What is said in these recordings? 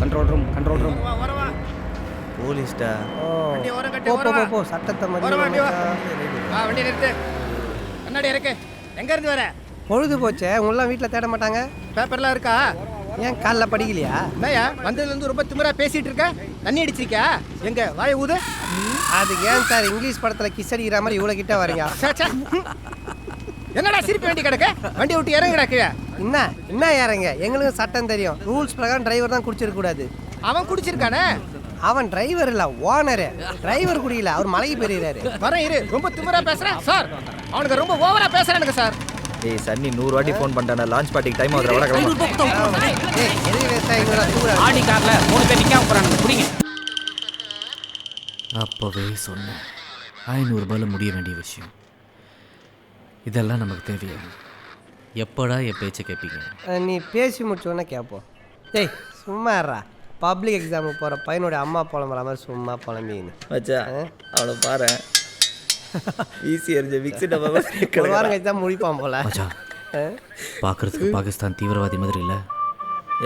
Control room போலீஸ்டா. போ சட்டத்தை வண்டி நிறுத்து. கண்ணாடி இருக்கு. எங்க இருந்து வர? பொழுது போச்சே, உங்களாம் வீட்டில் தேட மாட்டாங்க. பேப்பர்லாம் இருக்கா? ஏன் காலைல படிக்கலையா? என்னையா வந்ததுலேருந்து ரொம்ப திமிரா பேசிட்டு இருக்க? தண்ணி அடிச்சிருக்கியா? எங்க வாய ஊது. அது ஏன் சார் இங்கிலீஷ் படத்தில் கிஸ் அடிக்கிற மாதிரி இவ்வளோ கிட்ட வரீங்க? என்னடா சிரிப்பு வேண்டி கிடக்க? வண்டி விட்டு இறங்கி கிடக்கு. என்ன இறங்க? எங்களுக்கு சட்டம் தெரியும். ரூல்ஸ் பிரகாரம் டிரைவர் தான் குடிச்சிருக்க கூடாது. அவன் குடிச்சிருக்கானே. அவன் டிரைவர் இல்ல, ஓனரு. டிரைவர் குடிக்கல, அவர் மலைக்கு பெரியறாரு. வரேன் இரு. ரொம்ப திமிரா பேசுறேன் சார். அவனுக்கு ரொம்ப ஓவரா பேசுறானுங்க சார். ஏய் சன்னி 100 வாட்டி ஃபோன் பண்ணிட்டானே, லான்ச் பார்ட்டிக்கு டைம் ஆகுதுடா. வட கிளம்பு. ஏய் எதுக்கு வேஸ்டா இங்கடா தூர ஆடி கார்ல 3 பேர் நிக்காம போறானுங்க. புடிங்க. அப்பவே சொன்னேன், 500 ரூபாயில முடிய வேண்டிய விஷயம். இதெல்லாம் நமக்கு தேவையா? எப்படா என் பேச்சை கேட்பீங்க? நீ பேசி முடிச்சோன்னே கேட்போம். ஏய் சும்மா இருடா. பப்ளிக் எக்ஸாமுக்கு போகிற பையனுடைய அம்மா புலம்புற மாதிரி சும்மா புலம்பின்னு மச்சான் அவளை பாரு. ஈஸி எரிஞ்ச மிக்ஸி டப்பா ஒரு வாரம் கழிச்சு தான் முடிப்பான் போல. மச்சான், பார்க்கறதுக்கு பாகிஸ்தான் தீவிரவாதி மாதிரி இல்லை?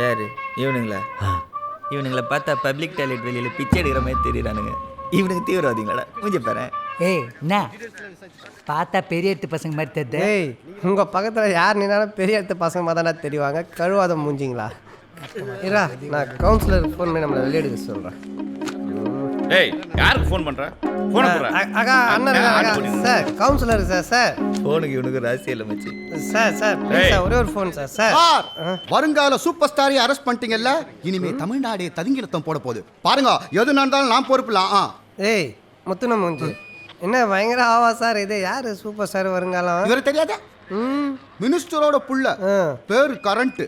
யாரு இவனுங்களா பார்த்தா பப்ளிக் டாய்லெட் வெளியில பிச்சை எடுக்கிற மாதிரி தெரியுறானுங்க. இவனுக்கு தீவிரவாதிங்களா? மூஞ்சி பாரு. ஏய் என்ன பார்த்தா பெரிய எடுத்து பசங்க மாதிரி தெரியுது. ஏய் உங்கள் பக்கத்தில் யார் நின்னாலும் பெரிய இடத்து பசங்க மாதிரி தானே தெரிவாங்க. கழுவாத மூஞ்சிங்களா? இரா நான் கவுன்சிலர் ஃபோன் பண்ணி நம்மளை வெளியெடுக்க சொல்கிறேன். ஏய் யாருக்கு ஃபோன் பண்ற? ஃபோன் பண்ற? அக்கா அண்ணன் சார், கவுன்சிலர் சார். சார் ஃபோனுக்கு இவனுக்கு ராசி இல்லை மச்சி. சார் ஒரே ஒரு ஃபோன் சார். சார் வருங்கால சூப்பர் ஸ்டாரை அரெஸ்ட் பண்ணிட்டீங்கல்ல, இனிமே தமிழ்நாடே ததுங்கிலத்தம் போட போகுது பாருங்க. எது நடந்தாலும் நான் பொறுப்புலாம். ஏய் முத்துன மூஞ்சி என்ன பயங்கர ஆவா சார். இது யாரு சூப்பர் ஸ்டார் வருங்காலம்? இவரு தெரியாத மினிஸ்டரோட புள்ள பேரு கரண்ட்.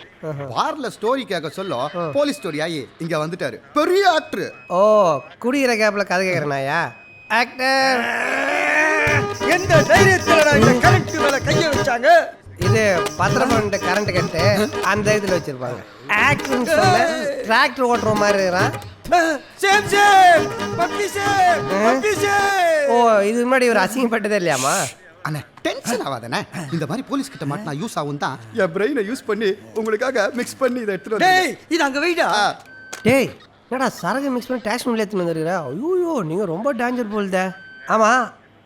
பார்ல ஸ்டோரி கேட்க சொல்ல போலீஸ் ஸ்டோரி ஆகி இங்க வந்துட்டாரு. பெரிய ஆக்டர். ஓ குடிக்கிற கேப்ல கதை கேட்கறனாயா? ஆக்டர் எந்த தைரியத்துல இந்த கரண்ட் மேல கைய வச்சாங்க? இது பத்திரப்பண்டு கரண்ட் கட்டு அந்த இதுல வச்சிருப்பாங்க. ஆக்டர்னு சொல்ல டிராக்டர் ஓட்டுற மாதிரி இருக்கான். ஓ இது முன்னாடி ஒரு அசிங்கப்பட்டதே இல்லையாமா? அண்ணா டென்ஷன் ஆகாதண்ணே. இந்த மாதிரி போலீஸ் கிட்ட மாட்டினா யூஸ் ஆகும் தான் என் பிரெயினை யூஸ் பண்ணி உங்களுக்காக மிக்ஸ் பண்ணி இதை எடுத்துட்டு டேய் இது அங்க வெயிடா. டேய் என்னடா சரகு மிக்ஸ் பண்ணி டேக்ஸ் பண்ணி எடுத்துன்னு வந்துருக்கிற? ஐயோ நீங்கள் ரொம்ப டேஞ்சர் போல்தே. ஆமாம்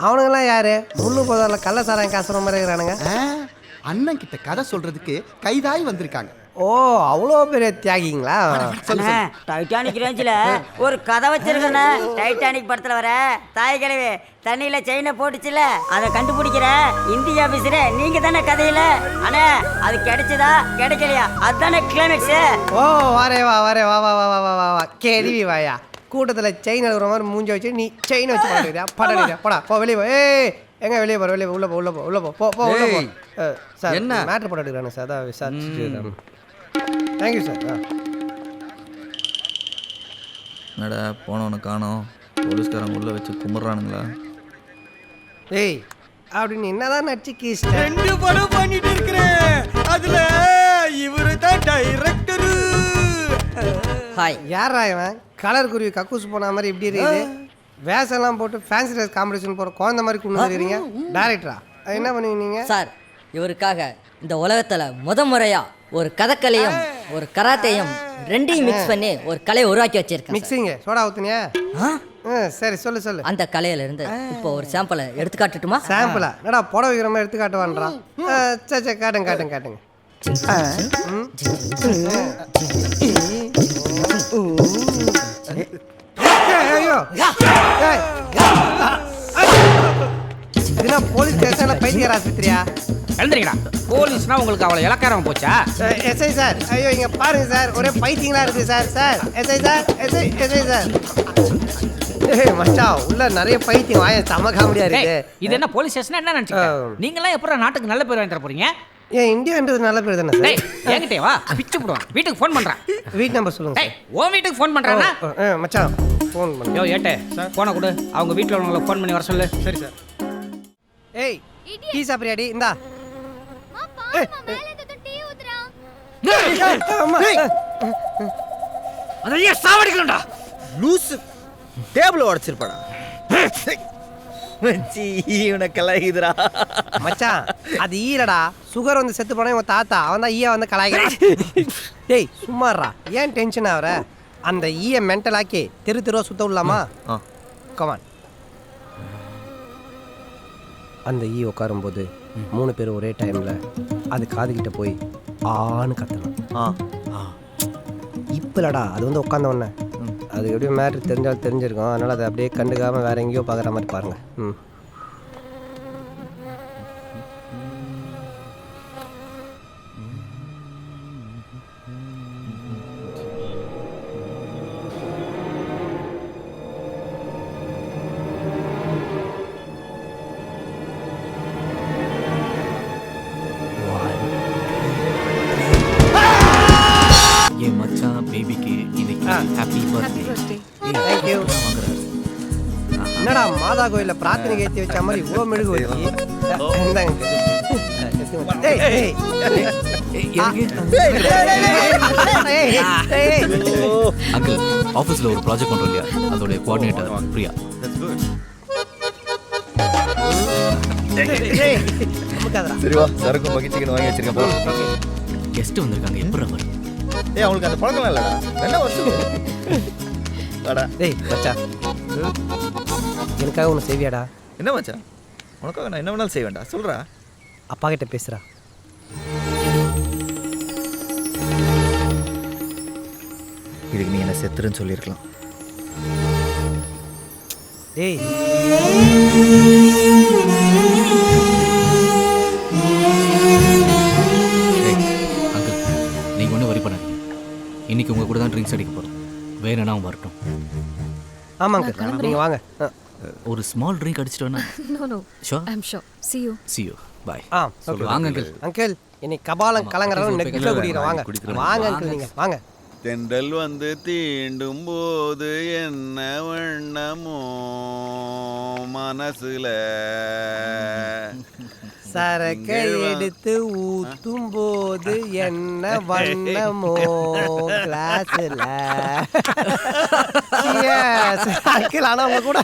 அவனுங்கெல்லாம் யாரு? முள்ளு போதாரில் கள்ள சாராயம் காசுற மாதிரி இருக்கிறானுங்க. அண்ணன் கிட்ட கதை சொல்றதுக்கு கைதாய் வந்திருக்காங்க. ஓ அவ்வளோ பெரிய தியாகிங்களா? டைட்டானிக் ரேஞ்சில் ஒரு கதை வச்சிருக்கண்ணே. டைட்டானிக் படத்தில் வர தாய் கிழவி தண்ணியில் செயினை போட்டுச்சுல, அதை கண்டுபிடிக்கிற இந்தியா ஆஃபீஸர் நீங்க தானே கதையில. அண்ணே அது கிடைச்சதா கிடைக்கலையா? அதுதானே கிளைமேக்ஸ். ஓ வரே வா வா வா வா வா வா கேள்வி வாயா. கூட்டத்தில் செயின் எடுக்கிற மாதிரி மூஞ்சி வச்சு நீ செயினை வச்சு பாடுறியா? படா போடா போ வெளியே போ. ஏய் எங்க வெளியே போற? வெளியே உள்ள போ உள்ள போ உள்ள போ போ உள்ள போ. சார் என்ன மேட்ரு போட்டு எடுக்கிறானு சார்? அதான் விசாரிச்சு. Thank you sir. என்னடா போனவனை காணோம். போலீஸ்காரங்க உள்ள வச்சு கும்பிட்றானுங்களா? ஏய் அப்படின்னு என்னதான் நடிச்சு கீஸ் 2 படம் பண்ணிட்டு இருக்கிறேன். அதுல இவரு தான் டைரக்டர். ஹாய். யாரா இவன்? கலர் குருவி கக்கூஸ் போன மாதிரி இப்படி இருக்குது. வேஷம்லாம் போட்டு ஃபேன்சி ட்ரெஸ் காம்படிஷன் போகிற குழந்தை மாதிரி கொண்டு வந்துருக்கீங்க. டேரக்டரா என்ன பண்ணுவீங்க சார்? இவருக்காக இந்த உலகத்தில் முறையா ஒரு கதக்கலையும் ஒரு கராத்தையும் ரெண்டையும் மிக்ஸ் பண்ணி ஒரு கலையை உருவாக்கி வச்சிருக்கேன். மிக்சிங்க சோடா ஊத்துனியா? சரி சொல்லு. அந்த கலையில இருந்து இப்போ ஒரு சாம்பிளை எடுத்து காட்டுட்டுமா? சாம்பிளா? என்னடா புடவை வைக்கிற மாதிரி எடுத்து காட்டுவான்றான். சரி காட்டுங்க. ஐயோ போலீஸ் ஸ்டேஷன்ல பைத்தியர் ஆஸ்பத்திரியா? எழுந்திரிங்கடா. போலீஸ்னா உங்களுக்கு அவ்வளோ இலக்காரம் போச்சா? எஸ்ஐ சார் ஐயோ இங்க பாருங்க சார், ஒரே பைத்தியங்களா இருக்கு சார். SI sir. ஏய் மச்சான் உள்ள நிறைய பைத்தியம் வாய செம காமெடியா இருக்கு. இது என்ன போலீஸ் ஸ்டேஷன் என்ன நினைச்சீங்க? நீங்களாம் எப்பறம் நாட்டுக்கு நல்ல பேர் வாங்கி தர போறீங்க? ஏன் இந்தியான்றது நல்ல பேர் தானே சார்? என்கிட்டே வா பிச்சு போடுவான். வீட்டுக்கு ஃபோன் பண்றேன். வீட்டு நம்பர் சொல்லுங்க. உன் வீட்டுக்கு ஃபோன் பண்றானா? மச்சான் ஃபோன் பண்ணு. யோ ஏட்டே போனை கொடு. அவங்க வீட்டில் உள்ளவங்களை ஃபோன் பண்ணி வர சொல்லு. சரி சார். ஏய் டீ சாப்பிடுறியாடி? இந்தா. அதையே சாவடிக்கணும்டா. லூசு டேபிள் உடைச்சிருப்பாடா. மச்சி இவனை கலாய்க்குதுடா. மச்சான் அது ஈரடா. சுகர் வந்து செத்து போனா இவன் தாத்தா அவன் தான் ஈயா வந்து கலாய்க்கிறான். டேய் சும்மாறா, ஏன் டென்ஷன் ஆகுற? அந்த ஈய மென்டல் ஆக்கி தெருவா சுத்த விடலாமா? ஆ கமான். அந்த ஈ உட்காரும்போது 3 பேர் ஒரே டைமில் அது காதுகிட்ட போய் ஆன்னு கத்தணும். ஆ இப்போலடா அது வந்து உட்காந்த உடனே அது எப்படியும் மேட்ரு தெரிஞ்சாலும் தெரிஞ்சிருக்கும். அதனால் அதை அப்படியே கண்டுக்காமல் வேற எங்கேயோ பார்க்குற மாதிரி பாருங்கள். ம். என் மச்சான் பேபிக்கு இன்னைக்கு ஹாப்பி பர்த்டே. தேங்க்யூ. என்னடா மாதா கோயிலில் பிரார்த்தனை ஏற்றி வச்ச மாதிரி இவ்வளோ மெழுகு வச்சு இந்தாங்க. ஏய், ஏய், ஏய். அங்கிள் ஆஃபீஸில் ஒரு ப்ராஜெக்ட் பண்ணுறோம் இல்லையா, அதோடைய கோஆர்டினேட்டர் பிரியா. ஏய், நமக்காதடா. சரி வா, சரக்கும் பக்கி சிக்கன் வாங்கி வச்சிருக்கேன் போ. கெஸ்ட் வந்திருக்காங்க, எப்படி வரும்? ஏய் அவங்களுக்கு அந்த பழக்கம் இல்லடா. என்ன வருஷம் வாடா. டேய் மச்சா, எனக்காக ஒன்று செய்வியாடா? என்ன மச்சான், உனக்காக நான் என்ன வேணாலும் செய்வேன்டா. சொல்றா. அப்பா கிட்ட பேசுறா. இதுக்கு நீ என்ன செத்துருன்னு சொல்லியிருக்கலாம். டேய் அங்கிள் நீங்கள் ஒன்றும் வரி பண்ணாதீங்க. இன்னைக்கு உங்கள் கூட தான் ட்ரிங்க்ஸ் அடிக்க போகிறோம். வேணும்னா அவன் வரட்டும். ஆமாங்க, நீங்கள் வாங்க. ஒரு ஸ்மால் ட்ரிங்க் அடிச்சிட்டு வேணா? No, no. Sure? I'm sure. See you. See you. Bye. Okay. வாங்க அங்கிள். அங்கிள் இன்னைக்கு கபாலம் கலங்குறதும் நெக்ஸ்ட்ல குடிக்கிறோம். வாங்க வாங்க அங்கிள், நீங்கள் வாங்க. தென்றல் வந்து தீண்டும் போது என்ன வண்ணமோ மனசுல சரக்கை எடுத்து ஊத்தும் போது என்ன வண்ணமோ கிளாஸ்ல. அங்கிள் ஆனா உங்க கூட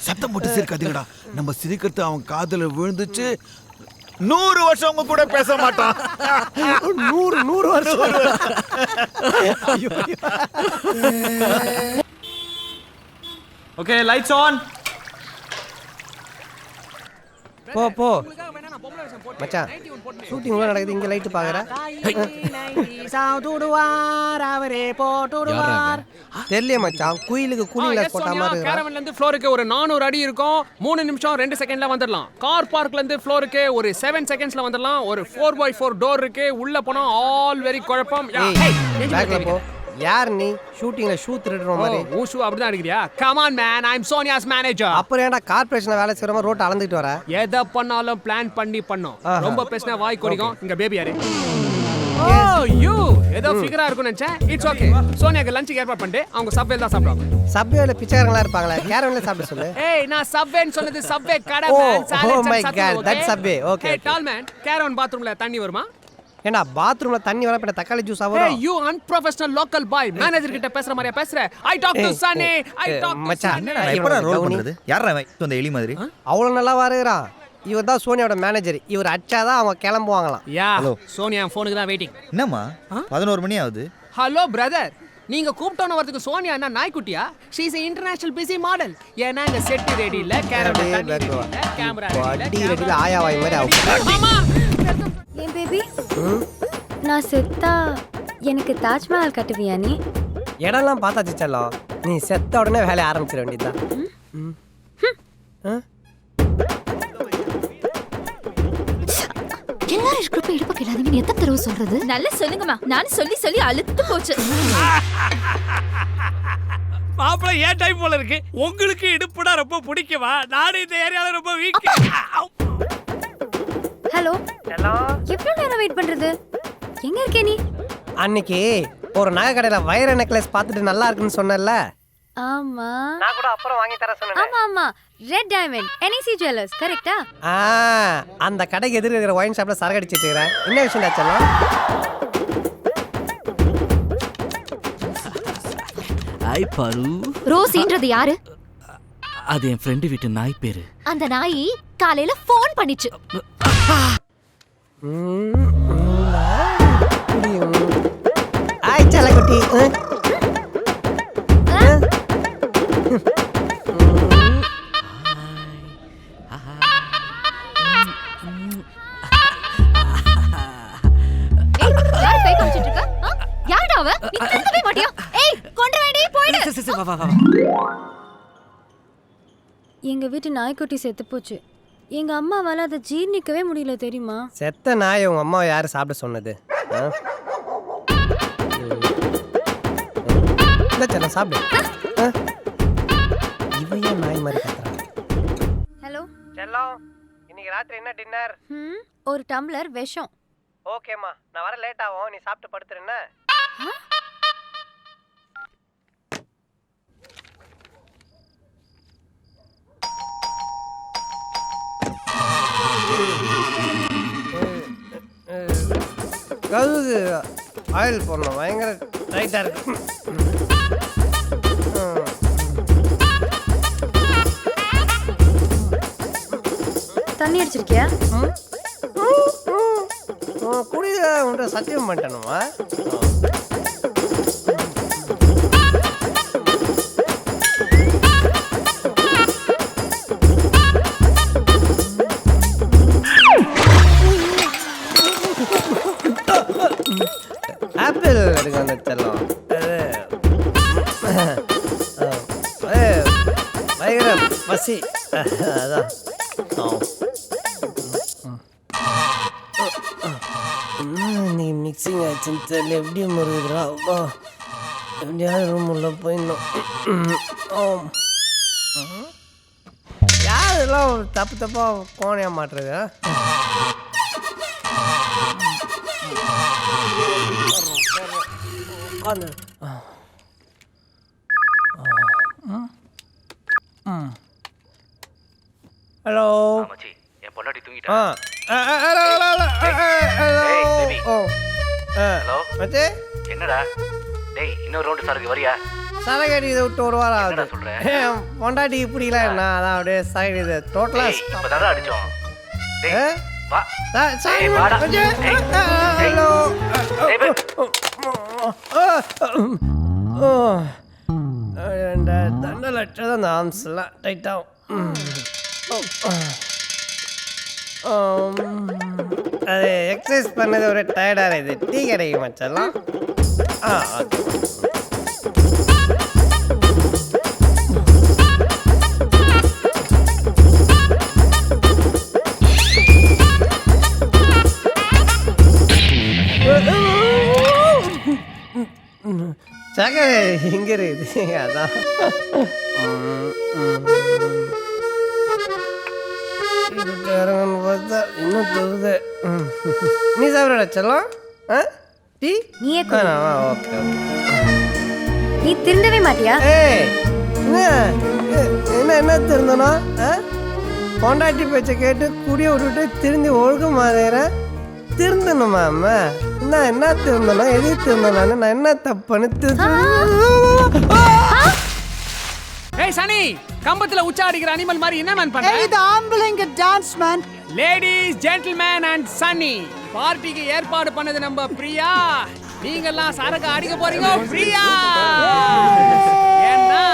சத்தம் போட்டு சிரிக்காதீங்கடா. நம்ம சிரிக்கிறது அவன் காதுல விழுந்துச்சு, 100 வருஷம் உங்க கூட பேச மாட்டான். 100 வருஷம். Okay, lights on. போ போ மச்சான், ஷூட்டிங் உள்ள நடக்குது, இங்க லைட் பாக்குற. தெரியல மச்சான், குயிலுக்கு கூலிங் கிளாஸ் போட்ட மாதிரி இருக்கு. கேரவன்ல இருந்து ஃப்ளோருக்கு ஒரு 400 அடி இருக்கும். 3 நிமிஷம் 2 செகண்ட்ல வந்துடலாம். கார் பார்க்ல இருந்து ஃப்ளோருக்கு ஒரு 7 செகண்ட்ஸ்ல வந்துடலாம். ஒரு 4x4 டோர் இருக்கு. உள்ள போனா ஆல் வெரி குழப்பம். பேக்ல போ. யார் நீ? ஷூட்டிங்ல ஷூ திருடுற மாதிரி. ஓ ஷூ அப்படிதான் அடிக்கிறியா? Come on man, I am Sonia's manager. அப்புறம் ஏன்டா கார்ப்பரேஷன்ல வேலை செய்யற மாதிரி ரோட் அளந்துட்டு வர? எதை பண்ணாலும் பிளான் பண்ணி பண்ணோம். ரொம்ப பேசினா வாய் கொடிக்கும். இங்க பேபி யாரு? ஓ யூ ஏதோ ஃபிகரா இருக்கும்னு நினைச்சேன். It's okay. சோனியாக்கு லஞ்சுக்கு ஏற்பாடு பண்ணிட்டு அவங்க சப்வேல தான் சாப்பிடுவாங்க. சப்வேல பிச்சைக்காரங்களா இருப்பாங்களே, கேரவன்ல சாப்பிட சொல்லு. ஏய் நான் சப்வேன்னு சொன்னது சப்வே கடை Oh, man. oh my God, that's Subway. Okay, ஏய் டால் மேன், கேரவன் பாத்ரூம்ல தண்ணி வருமா? ஏண்டா பாத்ரூம்ல தண்ணி வர போய் தக்காளி ஜூஸ் ஆவறோம். Hey you unprofessional local boy, manager கிட்ட பேசுற மாதிரியா பேசுற? I talk to Sunny, I talk to மச்சான், நான் எப்படா ரோல் பண்றது? யாரா அந்த எலி மாதிரி? அவ்வளவு நல்லா வருகிறான். இவர் தான் சோனியாவோட மேனேஜர். இவர் அச்சாதான் அவங்க கிளம்புவாங்களாம். யா சோனியா ஃபோனுக்கு தான் வெயிட்டிங். என்னம்மா 11 மணி ஆகுது? ஹலோ பிரதர், நீங்க கூப்பிட்டோன்னு வரதுக்கு சோனியா என்ன நாய்க்குட்டியா? She is international busy model. ஏன்னா இங்க செட் ரெடி இல்ல, கேமரா ரெடி இல்ல, கேமரா அடி ரெடில ஆயா வாய் மாதிரி ஆகும். மாமா ஏன் பேபி, நான் செத்தா எனக்கு தாஜ்மஹால் கட்டுவியா நீ? இடம்லாம் பார்த்தாச்சு செல்லம். நீ செத்த உடனே வேலையை ஆரம்பிச்சிட வேண்டியதுதான். எல்லாரும் ஸ்கிரிப்ட் எடுப்ப கேளாதீங்கன்னு எத்தனை தடவை சொல்றது? நல்லா சொல்லுங்கம்மா. நான் சொல்லி சொல்லி அழுத்து போச்சு. மாப்பிள ஏன் டைம் போல இருக்கு. உங்களுக்கு இடுப்புடா ரொம்ப பிடிக்குமா? நானும் இந்த ஏரியால ரொம்ப வீக். ஹலோ, எவ்வளவு நேரம் வெயிட் பண்றது? எங்க இருக்கே நீ? அன்னைக்கு ஒரு நகை கடையில வைர நெக்லஸ் பார்த்துட்டு நல்லா இருக்குன்னு சொன்னேன்ல. ஆமா, நான் கூட அப்புறம் வாங்கி தர சொன்னேன். ஆமா ஆமா, ரெட் டைமண்ட் NEC ஜுவல்லர்ஸ் கரெக்ட்டா? அந்த கடைக்கு எதிர இருக்கிற ஒயின் ஷாப்ல சரக்கு அடிச்சிட்டு இருக்கேன். என்ன விஷயம் செல்லம்? ஹாய் பாரு. ரோசின்றது யாரு? அது என் ஃப்ரெண்டு வீட்டு நாய் பேரு. அந்த நாய் காலையில ஃபோன் பண்ணிச்சு. ஆய் செல்லக்குட்டி. யார் கை காமிச்சிட்டு இருக்கா? யாரடா அவ? நீ திருந்தவே மாட்டியா? ஏய் கொண்டு வேண்டி போயிடு. வா வா வா. எங்க வீட்டு நாய்க்குட்டி செத்து போச்சு. எங்க அம்மாவால அதை ஜீர்ணிக்கவே முடியல தெரியுமா? செத்த நாய் உங்க அம்மாவை யாரு சாப்பிட சொன்னது? செல்லம் சாப்பிடு. இவன் நாய் மாதிரி கத்துறான். ஹலோ செல்லம், இன்னைக்கு ராத்திரி என்ன டின்னர்? ஒரு டம்ளர் விஷம். ஓகேம்மா, நான் வர லேட் ஆகும், நீ சாப்பிட்டு படுத்துறேன்னா. கழுகு ஆயில் போடணும், பயங்கர டைட்டாக இருக்கு. தண்ணி அடிச்சிருக்கியா? குடித உன்ட்ட சத்தியம் பண்ணிட்டேனுமா? ஆப்பிள் எடுக்க வந்து செல்லம். பயங்கர பசி, அதான். நீ மிக்சிங் ஆச்சுன்னு தெரியல, எப்படி முருகுதுரா? எப்படியாவது ரூம் உள்ள போயிடணும். யாரெல்லாம் தப்பு தப்பா கோணையா மாட்டுறது? ஹலோ, என் பொண்டாட்டி தூங்கிட்டா. என்னடா டேய், இன்னொரு ரவுண்ட் சரக்கு வரியா? சரக்கு அடிக்கிறத விட்டு ஒரு வாரம் ஆகுது. பொண்டாட்டி இப்படிலாம் என்ன, அதான் அப்படியே சரக்கு டோட்டலா இப்பதான் அடிச்சோம். வா ஹலோ. தண்டை லட்சம் அந்த ஆர்ம்ஸ்லாம் டைட்டாகும். அது எக்ஸசைஸ் பண்ணது ஒரு டயர்டாக இது. டீ கிடைக்கும் மச்செல்லாம். ஓகே. சக்கரை இங்கே இருக்குது, அதான். பார்த்தா இன்னும் தருது. நீ சாப்பிட செல்லம்? டீ நீயே ஓகே. நீ திருந்தவே மாட்டியா? என்ன திருந்தனா? பொண்டாட்டி பேச்சை கேட்டு குடிய விட்டுட்டு திருந்தி ஒழுக்க மாதிரிற திருந்தணுமா? அம்மா நான் என்ன திருந்தனும், எது திருந்தனான்னு, நான் என்ன தப்புன்னு ஏய் சனி, கம்பத்துல உச்சா அடிக்கிற அனிமல் மாதிரி என்ன மேன் பண்ற? இது ஆம்பளைங்க dance man. Ladies, gentleman and Sunny, பார்ட்டிக்கு ஏற்பாடு பண்ணது நம்ம பிரியா. நீங்கெல்லாம் சரக்கு அடிக்க போறீங்க பிரியா. ஏன்னா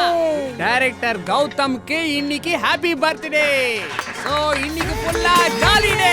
டைரக்டர் கௌதம்க்கு இன்னைக்கு ஹாப்பி பர்த்டே. சோ இன்னைக்கு ஃபுல்லா ஜாலி டே.